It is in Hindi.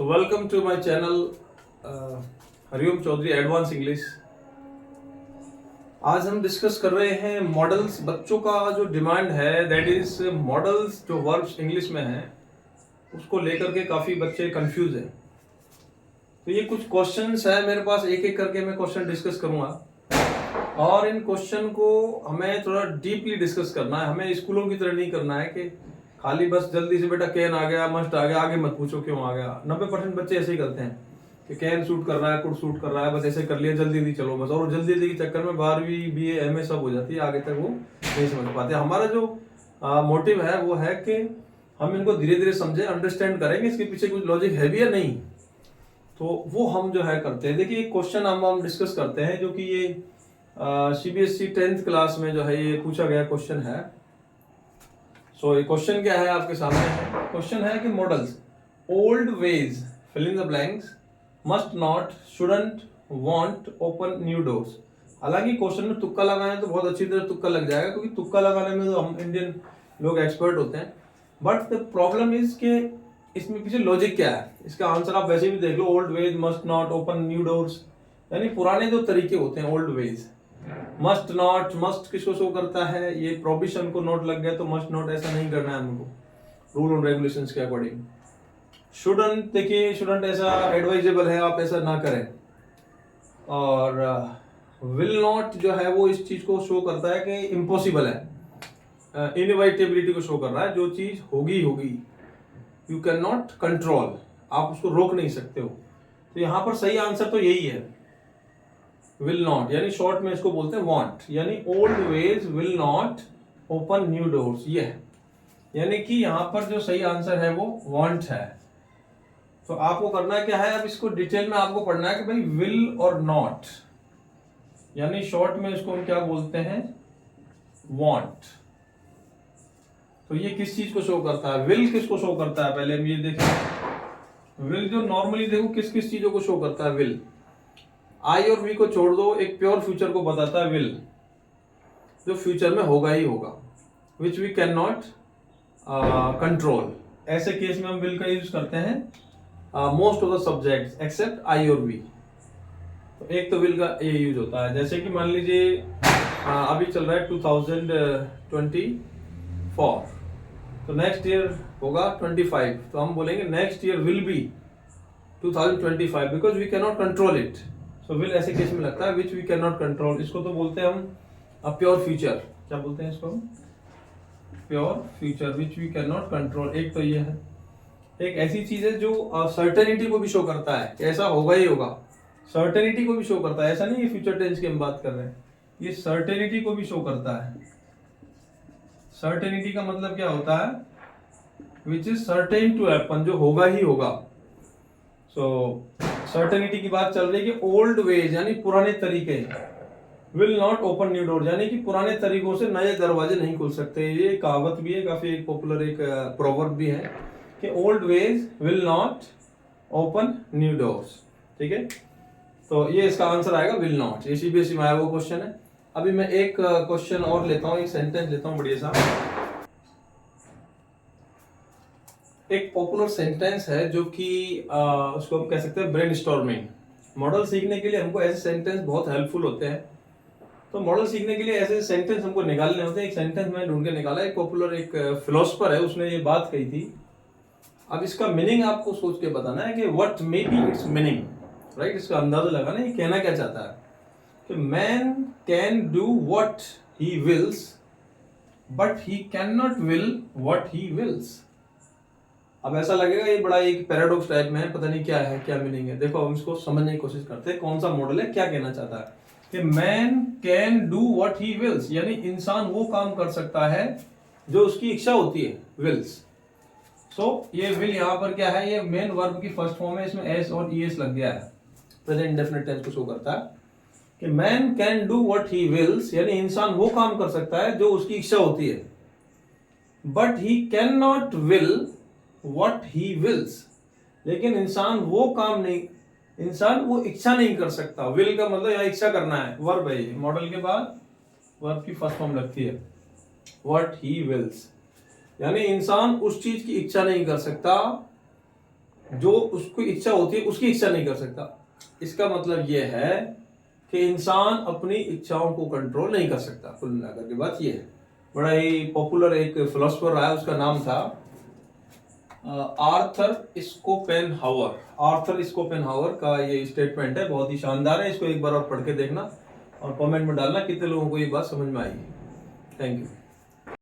So welcome to my channel Hariom Chaudhary advance English. आज हम डिस्कस कर रहे हैं मॉडल्स। बच्चों का जो डिमांड है दैट इज मॉडल्स जो वर्ब्स इंग्लिश में हैं उसको लेकर के काफी बच्चे कंफ्यूज हैं। तो ये कुछ क्वेश्चंस है मेरे पास, एक एक करके मैं क्वेश्चन डिस्कस करूंगा और इन क्वेश्चन को हमें थोड़ा डीपली डिस्कस करना है। हमें स्कूलों की तरह नहीं करना है कि खाली बस जल्दी से बेटा कैन आ गया, मस्ट आ गया, आगे मत पूछो क्यों आ गया। 90% बच्चे ऐसे ही करते हैं कि कैन सूट कर रहा है, कुड सूट कर रहा है, बस ऐसे कर लिया, जल्दी जल्दी चलो बस। और जल्दी जल्दी के चक्कर में 12वीं BA MA सब हो जाती है, आगे तक वो नहीं समझ पाते। हमारा जो मोटिव है वो है कि हम इनको धीरे धीरे समझे, अंडरस्टैंड करेंगे इसके पीछे कुछ लॉजिक है भी या नहीं, तो वो हम जो है करते हैं। देखिए एक क्वेश्चन हम डिस्कस करते हैं जो कि ये CBSE 10th क्लास में जो है ये पूछा गया क्वेश्चन है। सो ये क्वेश्चन क्या है आपके सामने है। क्वेश्चन है कि modals old ways fill in the blanks must not shouldn't want open new doors. हालांकि क्वेश्चन में तुक्का लगाना है तो बहुत अच्छी तरह तुक्का लग जाएगा, क्योंकि तुक्का लगाने में तो हम इंडियन लोग एक्सपर्ट होते हैं। बट द प्रॉब्लम इज के इसमें पीछे लॉजिक क्या है। इसका आंसर आप वैसे भी देख लो, old ways must not open new doors, यानी पुराने जो तरीके होते हैं old ways. Must not, must किसको शो करता है, ये प्रोविजन को नोट लग गया तो मस्ट नॉट ऐसा नहीं करना है हमको रूल और रेगुलेशंस के अकॉर्डिंग। शुडंट, देखिए शुडंट ऐसा एडवाइजेबल है, आप ऐसा ना करें। और विल नॉट जो है वो इस चीज को शो करता है कि इम्पॉसिबल है, इनएविटेबिलिटी को शो कर रहा है, जो चीज होगी होगी, यू कैन नॉट कंट्रोल, आप उसको रोक नहीं सकते हो। तो यहां पर सही आंसर तो यही है, विल नॉट, यानी शॉर्ट में इसको बोलते हैं वांट, यानी old veg will not open new doors. ये है, यानी कि यहां पर जो सही आंसर है वो वांट है। तो आपको करना क्या है, अब इसको डिटेल में आपको पढ़ना है कि भाई विल और नॉट, यानी शॉर्ट में इसको हम क्या बोलते हैं, वांट। तो ये किस चीज को शो करता है, विल किसको शो करता है, पहले हम ये देखें। विल जो नॉर्मली देखो किस किस चीजों को शो करता है, विल आई और वी को छोड़ दो, एक प्योर फ्यूचर को बताता है विल, जो फ्यूचर में होगा ही होगा, which we can not control. ऐसे केस में हम विल का यूज करते हैं most of the subjects except I और वी। तो एक तो विल का ये यूज होता है, जैसे कि मान लीजिए अभी चल रहा है 2024, तो नेक्स्ट ईयर होगा 25, तो हम बोलेंगे next year will be 2025 because we can not control it. So will ऐसे केस में लगता है which we can not control. इसको तो बोलते हैं हम प्योर फ्यूचर, क्या बोलते हैं इसको हम, pure future, which we can not control. एक तो ये है, एक ऐसी चीज है जो सर्टेनिटी को भी शो करता है कि ऐसा होगा ही होगा, सर्टेनिटी को भी शो करता है। ऐसा नहीं है फ्यूचर टेंस की हम बात कर रहे हैं, ये सर्टेनिटी को भी शो करता है। सर्टेनिटी का मतलब क्या होता है, which is certain to happen, जो होगा ही होगा। सो सर्टेनिटी की बात चल रही है कि ओल्ड वेज यानी पुराने तरीके, will not open new door, यानी कि पुराने तरीकों से नए दरवाजे नहीं खुल सकते। ये कहावत भी है, काफी एक पॉपुलर एक प्रोवर्ब भी है कि old veg will not open new doors. ठीक है, तो ये इसका आंसर आएगा विल नॉट। ये CBSE में आया वो क्वेश्चन है। अभी मैं एक क्वेश्चन और लेता हूँ, एक सेंटेंस लेता हूँ बढ़िया सा। एक पॉपुलर सेंटेंस है जो कि उसको हम कह सकते हैं ब्रेनस्टॉर्मिंग। मॉडल सीखने के लिए हमको ऐसे सेंटेंस बहुत हेल्पफुल होते हैं। तो मॉडल सीखने के लिए ऐसे सेंटेंस हमको निकालने होते हैं। एक सेंटेंस मैंने ढूंढ के निकाला, एक पॉपुलर एक फिलोसफर है, उसने ये बात कही थी। अब इसका मीनिंग आपको सोच के बताना है कि what may be its meaning, right. इसका अंदाजा लगाना ये कहना क्या चाहता है कि man can do what he wills but he can not will what he wills. अब ऐसा लगेगा ये बड़ा एक पैराडॉक्स टाइप में है, पता नहीं क्या है, क्या मीनिंग है। देखो हम इसको समझने की कोशिश करते हैं, कौन सा मॉडल है, क्या कहना चाहता है कि man can do what he wills, यानी इंसान वो काम कर सकता है जो उसकी इच्छा होती है, विल्स। सो ये विल यहाँ पर क्या है, ये मेन वर्ब की फर्स्ट फॉर्म है, इसमें एस और ईएस लग गया है, प्रेजेंट इंडेफिनिट टेंस को शो करता है कि man can do what he wills, यानी इंसान वो काम कर सकता है जो उसकी इच्छा होती है, but he can not will what he wills, लेकिन इंसान वो काम नहीं, इंसान वो इच्छा नहीं कर सकता। विल का मतलब यहाँ इच्छा करना है, वर्ब है ये, मॉडल के बाद वर्ब की फर्स्ट फॉर्म लगती है, व्हाट ही विल्स, यानी इंसान उस चीज की इच्छा नहीं कर सकता जो उसकी इच्छा होती है उसकी इच्छा नहीं कर सकता। इसका मतलब ये है कि इंसान अपनी इच्छाओं को कंट्रोल नहीं कर सकता। कुल मिलाकर के बात ये है। बड़ा ही पॉपुलर एक फिलोसफर रहा है, उसका नाम था आर्थर स्कोपेनहावर। आर्थर स्कोपेनहावर का ये स्टेटमेंट है, बहुत ही शानदार है। इसको एक बार और पढ़ के देखना और कमेंट में डालना कितने लोगों को ये बात समझ में आई। Thank you.